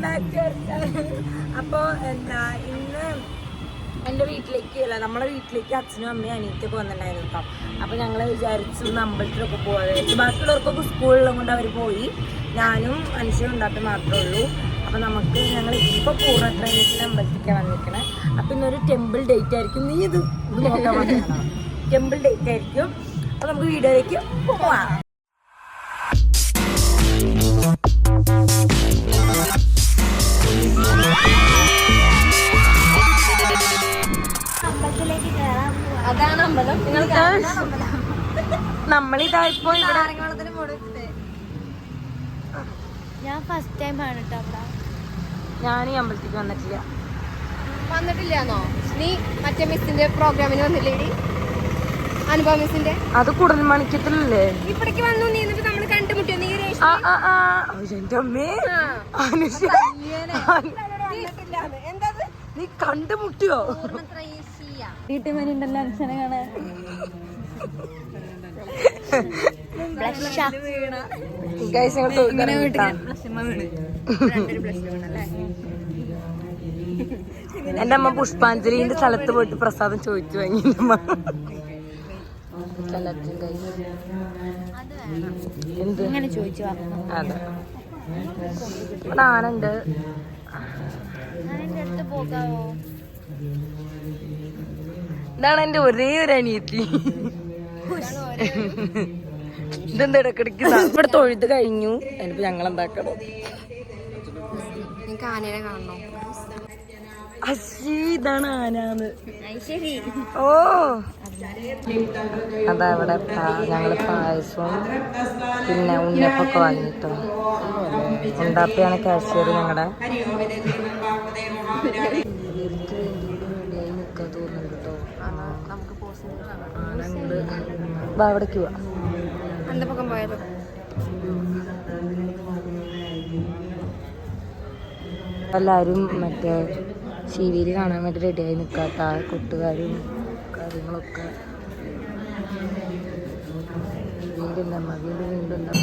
Welcome back. അപ്പോൾ എന്താ ഇന്ന് എൻ്റെ വീട്ടിലേക്ക് അല്ല നമ്മളെ വീട്ടിലേക്ക് അച്ഛനും അമ്മയും അനിയത്തിയൊക്കെ വന്നിട്ടുണ്ടായിരുന്നു കേട്ടോ. അപ്പോൾ ഞങ്ങൾ വിചാരിച്ചു അമ്പലത്തിലൊക്കെ പോകാൻ. ബാക്കിയുള്ളവർക്കൊക്കെ സ്കൂളിലും കൊണ്ട് അവർ പോയി, ഞാനും അനുഷ്യനും ഉണ്ടാക്കി മാത്രമേ ഉള്ളൂ. അപ്പോൾ നമുക്ക് ഞങ്ങൾ ഇപ്പോൾ പൂർണ്ണ ട്രെയിനിൽ അമ്പലത്തിലേക്കാണ് വന്നിരിക്കണേ. അപ്പോൾ ഇന്നൊരു ടെമ്പിൾ ഡേറ്റ് ആയിരിക്കും. നീ ഇത് നോക്കാൻ വന്നിട്ടാണ് ടെമ്പിൾ ഡേറ്റ് ആയിരിക്കും. അപ്പോൾ നമുക്ക് വീഡിയോയിലേക്ക് പോവാം. അതാണ് അമ്പലം. നമ്മളിതായിപ്പോ ഇവിടെ ഞാൻ ഫസ്റ്റ് ടൈം ആണ് കേട്ടോ അവിടെ. ഞാൻ ഈ അമ്പലത്തേക്ക് വന്നിട്ടില്ലാന്നോ? നീ മറ്റേ മിസ്സിന്റെ പ്രോഗ്രാമിന് വന്നില്ലേടി? അനുഭവ മിസ്സിന്റെ അത് കുടൽമണിക്കത്തിലല്ലേ? ഇപ്പഴേക്ക് വന്നു. നീ എന്നിട്ട് നമ്മള് കണ്ടുമുട്ടിയോ? നീ എന്റെ അമ്മേ, നീ കണ്ടുമുട്ടിയോ? വീട്ടുമണി ഉണ്ടല്ലോ അച്ഛനെ കാണാൻ. എന്റെ അമ്മ പുഷ്പാഞ്ജലിന്റെ സ്ഥലത്ത് പോയിട്ട് പ്രസാദം ചോദിച്ചു വാങ്ങി. ഇങ്ങനെ ചോദിച്ചു. അതെ, ഇവിടെ ആനുണ്ട്. ഇതാണ് എന്റെ ഒരേ ഒരു അനിയത്തി. ഇതെന്താ ഇടക്കിടക്ക് ഇവിടെ തൊഴുത് കഴിഞ്ഞു. എന്നിപ്പോ ഞങ്ങൾ എന്താക്കണം? ആനയെ കാണണോ? ഇതാണ് ആനാന്ന്. ഓ അതാ ഇവിടെ ഞങ്ങള് പായസവും പിന്നെ ഉണ്ണിയപ്പൊക്കെ വാങ്ങിട്ടോ. ഉണ്ടാപ്പിയാണ് കാശ്യർ ഞങ്ങളുടെ. തോന്നുന്നുണ്ട് കേട്ടോ. അവിടേക്ക് പോവാ. അന്തപക്കം പോയത് എല്ലാവരും മറ്റേ ശിവിയിൽ കാണാൻ വേണ്ടി റെഡിയായി നിൽക്കാത്ത കൂട്ടുകാരും കാര്യങ്ങളൊക്കെ. വീണ്ടും വീണ്ടും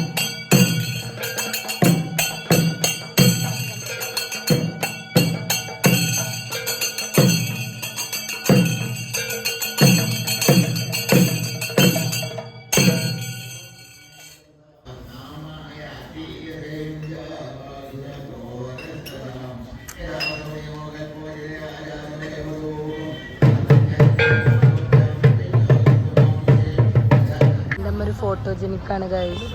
ഫോട്ടോജനിക്കാണ് ഗൈസ്.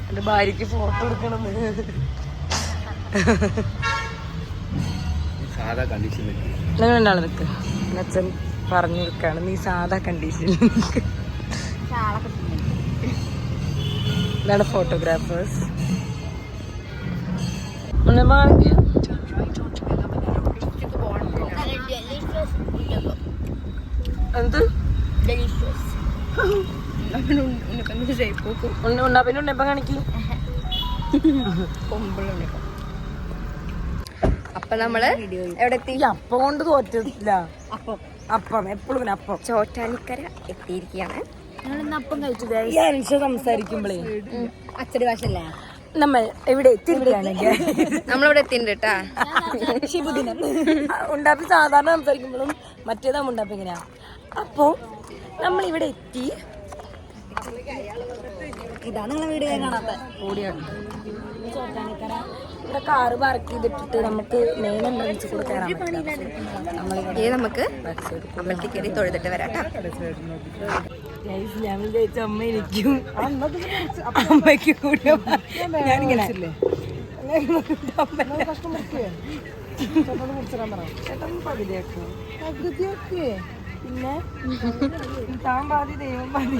എന്റെ ഭാര്യക്ക് ഫോട്ടോ എടുക്കണം. രണ്ടാള് നിൽക്ക്. അച്ഛൻ പറഞ്ഞു കൊടുക്കാണ്, നീ സാധാ കണ്ടീഷനിൽ നിൽക്ക്. ഇതാണ് ഫോട്ടോഗ്രാഫേഴ്സ്. എന്ത് ഉണ്ണാപ്പിന്റെ ഉണ്ണിയപ്പം കാണിക്ക്. അപ്പൊ നമ്മള് എവിടെ എത്തി? അപ്പം കൊണ്ട് തോറ്റില്ല. അപ്പം എപ്പോഴും അപ്പം. ചോറ്റാനിക്കര എത്തിയിരിക്കുകയാണ്. ഞങ്ങളിന്ന് അപ്പം കഴിച്ചു. സംസാരിക്കുമ്പോഴേ അച്ചടി ഭാഷല്ലേ നമ്മൾ എവിടെ എത്തിയിരിക്കുകയാണെങ്കിൽ നമ്മളിവിടെ എത്തിയിട്ടുണ്ട് കേട്ടാ. ഉണ്ടാപ്പി സാധാരണ സംസാരിക്കുമ്പോഴും മറ്റേതാ ഉണ്ടാപ്പി എങ്ങനെയാ. അപ്പോ നമ്മൾ ഇവിടെ എത്തി. ഇതാണ് നിങ്ങളെ വീട് കാണാത്ത ഓടിയാണ്. ചോറ്റാനിക്കര ഇവിടെ കാറ് പാർക്ക് ചെയ്തിട്ടിട്ട് നമുക്ക് മെയിൻ എൻട്രൻസ് കൂടെ കയറാൻ പറ്റില്ല. നമുക്ക് അമ്പലത്തിൽ കയറി തൊഴുതിട്ട് വരാട്ടാ. ഞാൻ വിചാരിച്ച അമ്മ എനിക്കും അമ്മയ്ക്കും കൂടെ ഞാനിങ്ങനെ പകുതിയൊക്കെ പിന്നെ താൻ പാതി ദൈവം പാതി.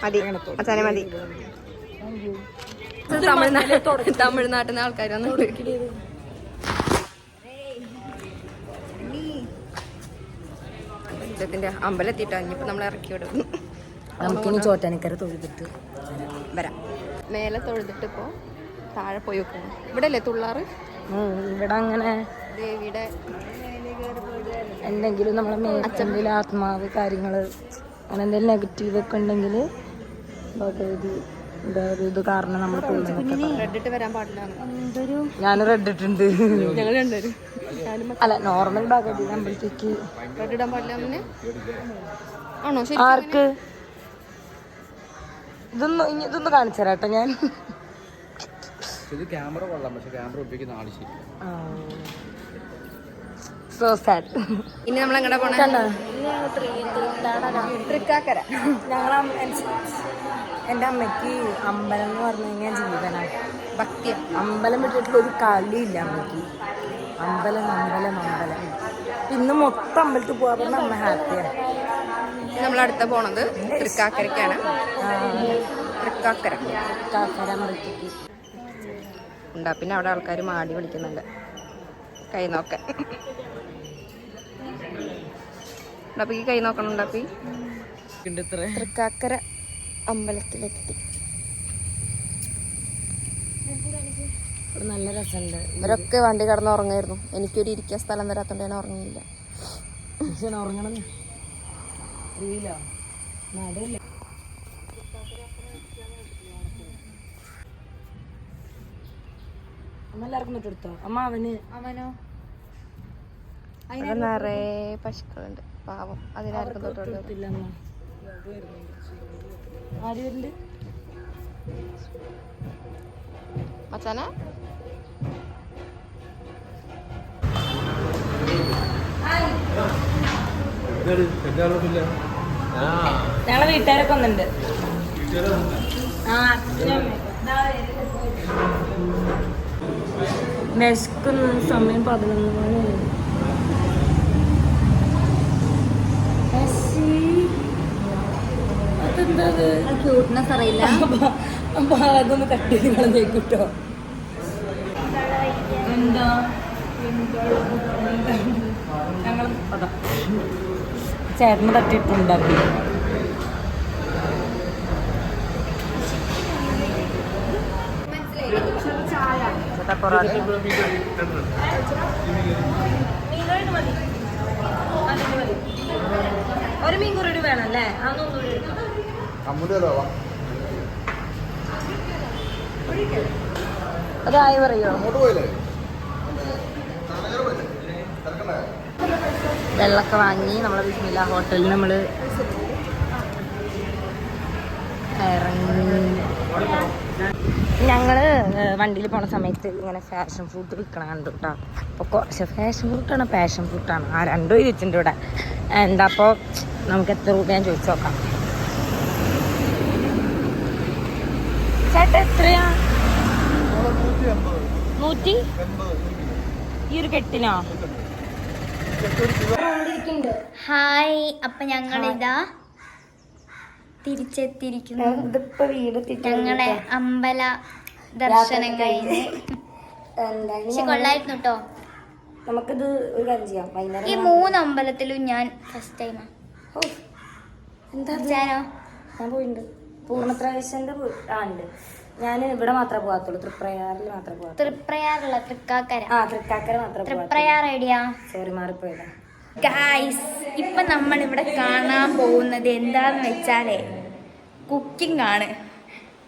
മതി അച്ഛനെ മതി. തമിഴ്നാട്ടിൽ നിന്ന് ആൾക്കാർ അമ്പലത്തിട്ടോ. ഇനിയിപ്പോ നമ്മൾ ഇറക്കി വിടും. നമുക്കിനി ചോറ്റാനിക്കര തൊഴുതിട്ട് വരാം. മേലെ തൊഴുതിട്ട് ഇപ്പോ താഴെ പോയി വെക്കണം. ഇവിടെ അല്ലേ തുള്ളാറ്? ഇവിടെ അങ്ങനെ ദേവിയുടെ എന്തെങ്കിലും നമ്മളെ മേച്ചെന്തെങ്കിലും ആത്മാവ് കാര്യങ്ങൾ അങ്ങനെ എന്തെങ്കിലും നെഗറ്റീവ് ഒക്കെ ഉണ്ടെങ്കിൽ ഭഗവതി ഇത് കാരണം നമ്മൾ റെഡിട്ട് വരാൻ പാടില്ല. ഞാൻ റെഡ് ഇട്ടുണ്ട്. ഞങ്ങൾ രണ്ടുപേരും അല്ല നോർമൽ ഭഗവതി അമ്പലത്തേക്ക് റെഡ് ഇടാൻ പാടില്ല. ആണോ ശരി? ആർക്ക് ഇതൊന്ന് കാണിച്ചു തരാട്ടോ ഞാൻ. ഇത് ക്യാമറ കൊള്ളാം, പക്ഷെ ക്യാമറ ഉപയോഗിക്കുന്ന ആവശ്യമില്ല. So sad. ഇനി നമ്മൾ എങ്ങടെ പോണേ? തൃക്കാക്കര. എൻ്റെ അമ്മയ്ക്ക് അമ്പലം എന്ന് പറഞ്ഞു കഴിഞ്ഞാൽ ജീവനാണ്, ഭക്തി. അമ്പലം വിട്ടിട്ടുള്ള ഒരു കളിയില്ല അമ്മയ്ക്ക്. അമ്പലം അമ്പലം അമ്പലം. ഇന്ന് മൊത്തം അമ്പലത്തിൽ പോകാൻ പറഞ്ഞാൽ അമ്മ ഹാപ്പിയാണ്. നമ്മളടുത്ത പോണത് തൃക്കാക്കരക്കാണ്. തൃക്കാക്കര അമ്പലത്തേക്ക് ഉണ്ടാ. പിന്നെ അവിടെ ആൾക്കാർ മാടി വിളിക്കുന്നുണ്ട് കൈ നോക്കാൻ. ഉണ്ടാപ്പി കൈ നോക്കണം. ഉണ്ടാപ്പി തൃക്കാക്കര അമ്പലത്തിലെത്തി. നല്ല രസമുണ്ട്. ഇവരൊക്കെ വണ്ടി കിടന്ന് ഉറങ്ങായിരുന്നു. എനിക്കൊരു ഇരിക്കാൻ സ്ഥലം തരാത്തോണ്ട് ഞാൻ ഉറങ്ങിയില്ല. ഉറങ്ങണം അമ്മ എല്ലാവർക്കും വിട്ടെടുത്തോ? അമ്മ അവനോ നിറയെ പശുക്കളുണ്ട്. പാവം, അതിനാർക്കും തൊട്ടില്ല. ആര് വരുന്നുണ്ട് മച്ചാന? ഞങ്ങളെ വീട്ടുകാരൊക്കെ ഒന്നുണ്ട്. വിശക്കുന്ന സമയം 11 മണി. അതെന്താ ക്യൂട്ട്നെസ് അറിയില്ല. അപ്പൊ അതൊന്ന് കട്ട് ചെയ്ത് കളഞ്ഞേക്കിട്ടോ. എന്താ ഞങ്ങൾ അതാ ചേട്ടന് തട്ടിയിട്ടുണ്ടാക്കി. ഒരു മീൻകുറി വേണം അല്ലേ? അതായി പറയോ? വെള്ളമൊക്കെ വാങ്ങി നമ്മളെ ബിസ്മില്ല ഹോട്ടലിൽ നമ്മൾ ഇറങ്ങി. ഞങ്ങള് വണ്ടിയിൽ പോണ സമയത്ത് ഇങ്ങനെ ഫാഷൻ ഫ്രൂട്ട് വിൽക്കണം കണ്ടു കേട്ടോ. അപ്പോൾ കുറച്ച് ഫാഷൻ ഫ്രൂട്ടാണ് പാഷൻ ഫ്രൂട്ടാണ് ആ രണ്ടും ഇരിച്ചിട്ടുണ്ട് ഇവിടെ. എന്താ അപ്പോൾ നമുക്ക് എത്ര രൂപ ഞാൻ ചോദിച്ചു നോക്കാം. ചേട്ടാ എത്രയാ? 100 ഈ ഒരു കെട്ടിനോ? ഹായ്, അപ്പൊ ഞങ്ങളിതാ തിരിച്ചെത്തിയിരിക്കുന്നു. ഇതിപ്പോ വീട് ഞങ്ങളെ അമ്പല ദർശനം കഴിഞ്ഞ്. പക്ഷെ കൊള്ളായിരുന്നു കേട്ടോ. നമുക്കിത് ഒരു കാര്യം ചെയ്യാം. വൈകുന്നേരം ഈ 3 അമ്പലത്തിലും ഞാൻ ഫസ്റ്റ് ടൈമാ. എന്താ ജാനോ? ഞാൻ പോയിട്ടുണ്ട്. പൂർണ്ണപ്രവേശന്റെ ഉണ്ട്. ഞാൻ ഇവിടെ മാത്രമേ പോകാത്തുള്ളൂ. തൃപ്രയാറിൽ മാത്രമേ പോകാം. തൃപ്രയാറുള്ള തൃക്കാക്കര. തൃക്കാക്കര മാത്രമേ തൃപ്രയാർ ഐഡിയ. സോറി മാറിപ്പോയതാ. ഗായ്സ്, ഇപ്പൊ നമ്മൾ ഇവിടെ കാണാൻ പോകുന്നത് എന്താന്ന് വെച്ചാലേ കുക്കിംഗ് ആണ്.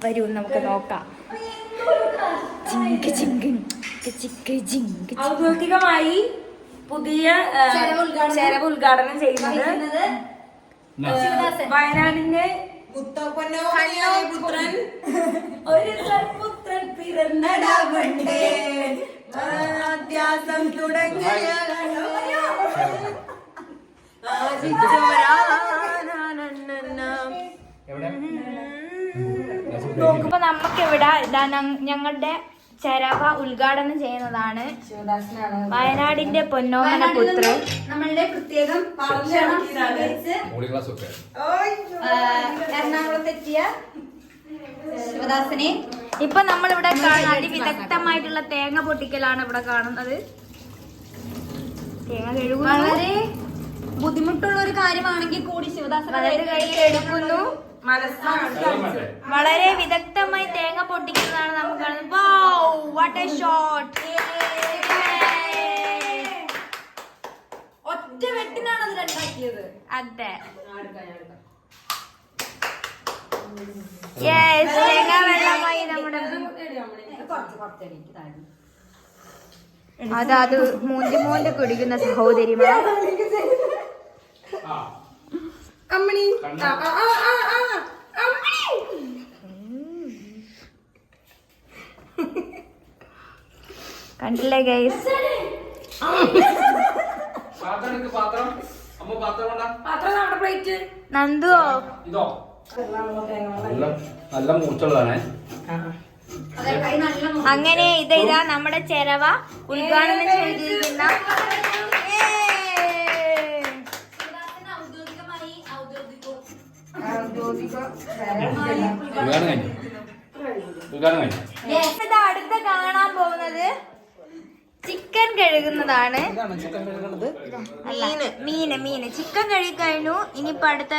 വരൂ നമുക്ക് നോക്കാം. ഔദ്യോഗികമായി പുതിയ ശരവ് ഉദ്ഘാടനം ചെയ്യുന്നത് വയനാടിന്റെ പുത്രൻ ഒരു പുത്രൻ പിറന്നടവണ്ടേ അത്യാസം തുടങ്ങിയ നോക്കുമ്പോ നമുക്കിവിടെ ഇതാ ഞങ്ങളുടെ ചരവ ഉദ്ഘാടനം ചെയ്യുന്നതാണ്. വയനാടിന്റെ പൊന്നോമന പുത്രൻ, നമ്മളുടെ പ്രത്യേകം എറണാകുളത്തെത്തിയ ശിവദാസനെ. ഇപ്പൊ നമ്മളിവിടെ അതിവിദഗ്ധമായിട്ടുള്ള തേങ്ങ പൊട്ടിക്കലാണ് ഇവിടെ കാണുന്നത്. തേങ്ങ കഴുകുന്നു. വളരെ ബുദ്ധിമുട്ടുള്ള ഒരു കാര്യമാണെങ്കിൽ കൂടി ശിവദാസൻ എടുക്കുന്നു. വളരെ വിദഗ്ധമായി തേങ്ങ പൊട്ടിക്കുന്നതാണ് നമുക്ക് കാണുന്നത്. Wow, what A shot. ഒറ്റ ഒറ്റ വെട്ടിനാണ് അത് രണ്ടാക്കിയത്. അതെ. യെസ്, തേങ്ങ വെള്ളമായി നമ്മുടെ. അത് മൂഞ്ചി കുടിക്കുന്ന സഹോദരിമാർ. അമ്മണി കണ്ടില്ലേ ഗൈസ്? നന്ദുവോ നല്ല മൂർച്ചുള്ളതാണേ. അങ്ങനെ ഇതാ നമ്മുടെ ചെരവ ഉദ്ഘാടനം ചെയ്തിരിക്കുന്ന അടുത്ത കാണാൻ പോകുന്നത് ചിക്കൻ കഴുകുന്നതാണ്. മീന് ചിക്കൻ കഴുകി കഴിഞ്ഞു. ഇനിയിപ്പോ അടുത്ത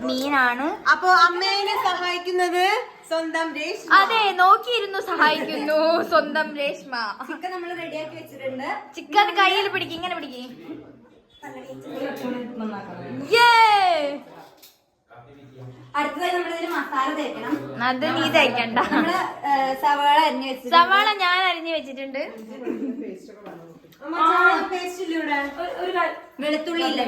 മീനാണ്. അപ്പൊ അമ്മേനെ സഹായിക്കുന്നത് സ്വന്തം രേഷ്മ. അതെ, നോക്കിയിരുന്നു സഹായിക്കുന്നു സ്വന്തം രേഷ്മ. ചിക്കൻ നമ്മൾ റെഡിയാക്കി വെച്ചിട്ടുണ്ട്. ചിക്കൻ കയ്യിൽ പിടിക്കും, ഇങ്ങനെ പിടിക്കും. അടുത്തതായി നമ്മളിതിന് മസാല തേക്കണം. അത് നീ തേക്കണ്ട. നമ്മള് സവാള അരിഞ്ഞു വെച്ചു. സവാള ഞാൻ അരിഞ്ഞു വെച്ചിട്ടുണ്ട്. പേസ്റ്റ് ഇല്ല ഇവിടെ, വെളുത്തുള്ളി ഇല്ല.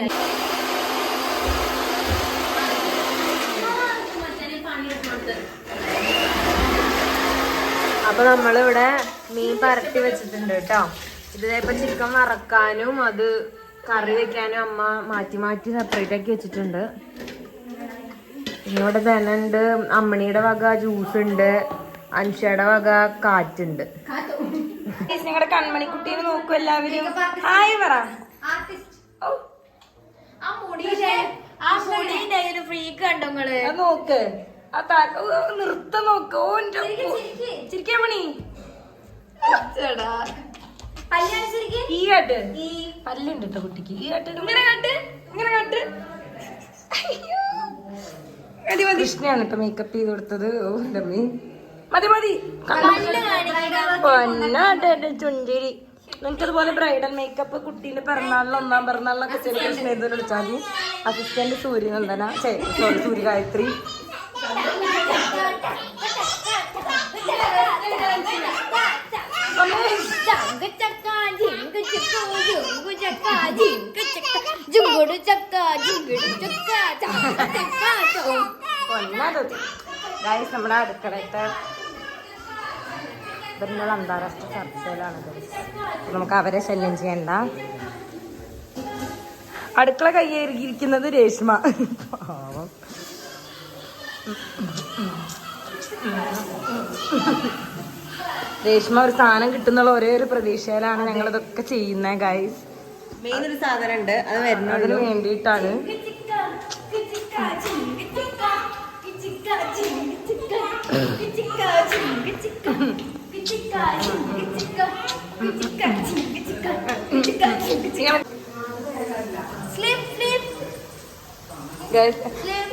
അപ്പൊ നമ്മളിവിടെ മീൻ പരട്ടി വെച്ചിട്ടുണ്ട് കേട്ടോ. ഇതിപ്പോ ചിക്കൻ വറക്കാനും അത് കറി വെക്കാനും അമ്മ മാറ്റി മാറ്റി സെപ്പറേറ്റ് ആക്കി വെച്ചിട്ടുണ്ട്. ഇവിടെ ധനുണ്ട്, അമ്മണിയുടെ വക ജ്യൂസ് ഉണ്ട്, അൻഷയുടെ വക കാറ്റുണ്ട്. നിങ്ങളുടെ കൺമണിക്കുട്ടീനെ നോക്കൂ എല്ലാവരും. ഹായ് പറ. ഫ്രീക്ക് കണ്ടോ നിങ്ങള്? നോക്ക് നൃത്തം നോക്ക്. ചിരിക്കാൻ മണി ഈ കാട്ട്. പല്ലുണ്ട് കേട്ടോ കുട്ടിക്ക്. ഈ കാട്ട് ഇങ്ങനെ കാട്ട്, ഇങ്ങനെ കാട്ട്. മതി മതി. കൃഷ്ണയാണ് കേട്ടോ മേക്കപ്പ് ചെയ്ത് കൊടുത്തത്. ഓ മതി മതി. പൊന്നാട്ടെ ചുഞ്ചിരി. നിനക്കതുപോലെ ബ്രൈഡൽ മേക്കപ്പ് കുട്ടീന്റെ പിറന്നാളിന് 1ാം പിറന്നാളിനൊക്കെ ചെറിയ കൃഷ്ണ ചെയ്ത് വിളിച്ചാൽ മതി. Assistant Suryanandana, sorry Suryagayathri. നമ്മുടെ അടുക്കളത്തെ ഇവരുടെ അന്താരാഷ്ട്ര ചർച്ചയിലാണ്. നമുക്ക് അവരെ ശല്യം ചെയ്യണ്ട. അടുക്കള കയ്യേറിയിരിക്കുന്നത് രേഷ്മ. പാവം. രേഷ്മ ഒരു സാധനം കിട്ടുന്നുള്ള ഒരേ ഒരു പ്രതീക്ഷയിലാണ് ഞങ്ങൾ ഇതൊക്കെ ചെയ്യുന്നത് ഗൈസ്. മെയിൻ ഒരു സാധനം ഉണ്ട്, അത് വരുന്നതിന് വേണ്ടിയിട്ടാണ്.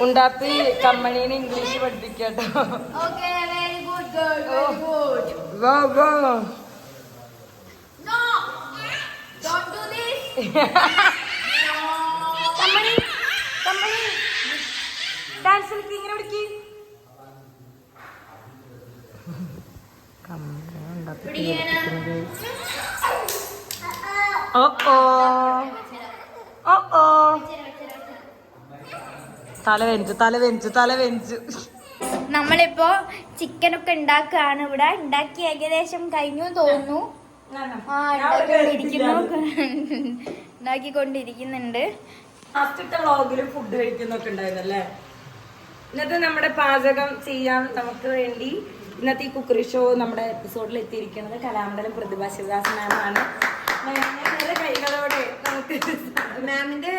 ഉണ്ടാപ്പി കമ്മണീനെ ഇംഗ്ലീഷ് പഠിപ്പിക്കട്ടോ. ഡാൻസ് കളിക്ക്, ഇങ്ങനെ പിടിക്ക്. തല വെഞ്ചു. നമ്മളിപ്പോ ചിക്കനൊക്കെ ഉണ്ടാക്കുകയാണ്. ഇവിടെ ഉണ്ടാക്കി ഏകദേശം കഴിഞ്ഞു തോന്നുന്നു. ഉണ്ടാക്കിക്കൊണ്ടിരിക്കുന്നുണ്ട്. ഫസ്റ്റത്തെ വ്ളോഗില് ഫുഡ് കഴിക്കുന്നൊക്കെ ഉണ്ടായിരുന്നല്ലേ. ഇന്നത്തെ നമ്മുടെ പാചകം ചെയ്യാൻ നമുക്ക് വേണ്ടി ഇന്നത്തെ ഈ കുക്കറി ഷോ നമ്മുടെ എപ്പിസോഡിൽ എത്തിയിരിക്കുന്നത് കലാമണ്ഡലം പ്രതിഭ ശിവദാസ് മാമാണ്. കൈകളോടെ നമുക്ക് മാമിന്റെ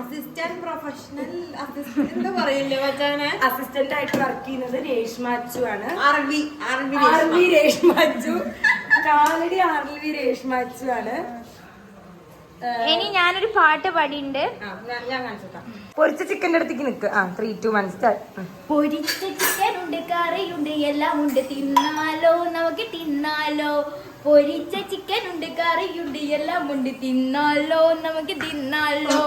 അസിസ്റ്റന്റ് പ്രൊഫഷണൽ എന്താ പറയില്ലേ മച്ചാനെ, അസിസ്റ്റന്റ് ആയിട്ട് വർക്ക് ചെയ്യുന്നത് രേഷ്മ അച്ചു ആണ്. ആർവി രേഷ്മ അച്ചു, കാലടി ആർവി രേഷ്മ അച്ചു ആണ്. ഇനി ഞാനൊരു പാട്ട് പാടിയുണ്ട്. ഞാൻ കാണിച്ചോട്ടാ. പൊരിച്ച ചിക്കൻ്റെ അടുത്തേക്ക് നിൽക്ക്. 3, 2, 1 സ്റ്റാർട്ട്. പൊരിച്ച ചിക്കൻ ഉണ്ട്, കറിയുണ്ട്, എല്ലാം ഉണ്ട്, തിന്നാലോ നമുക്ക് തിന്നാലോ. പൊരിച്ച ചിക്കൻ ഉണ്ട്, കറിയുണ്ട്, എല്ലാം ഉണ്ട്. തിന്നാലോ നമുക്ക് തിന്നാലോ.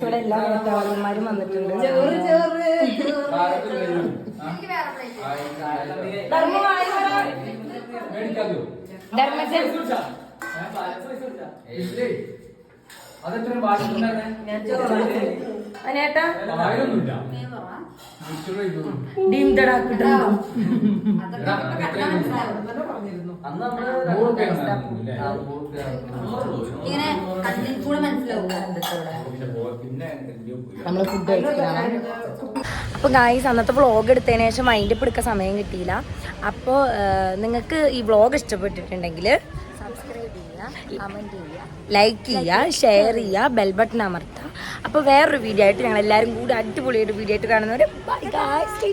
ഇവിടെ എല്ലാ വേട്ടവാളന്മാരും വന്നിട്ടുണ്ട്. അനേട്ടാ നമ്മള് ഫുഡ് കഴിക്കണം. അപ്പോൾ ഗായ്സ് അന്നത്തെ വ്ളോഗ് എടുത്തതിന് ശേഷം മൈൻഡ് ഇപ്പം എടുക്കാൻ സമയം കിട്ടിയില്ല. അപ്പോൾ നിങ്ങൾക്ക് ഈ വ്ളോഗ് ഇഷ്ടപ്പെട്ടിട്ടുണ്ടെങ്കിൽ സബ്സ്ക്രൈബ് ചെയ്യുക, കമൻറ്റ് ചെയ്യുക, ലൈക്ക് ചെയ്യുക, ഷെയർ ചെയ്യുക, ബെൽ ബട്ടൺ അമർത്തുക. അപ്പോൾ വേറൊരു വീഡിയോ ആയിട്ട് ഞങ്ങൾ എല്ലാവരും കൂടി അടിപൊളിയായിട്ട് വീഡിയോ ആയിട്ട് കാണുന്നവർ ബൈ ഗായ്സ്.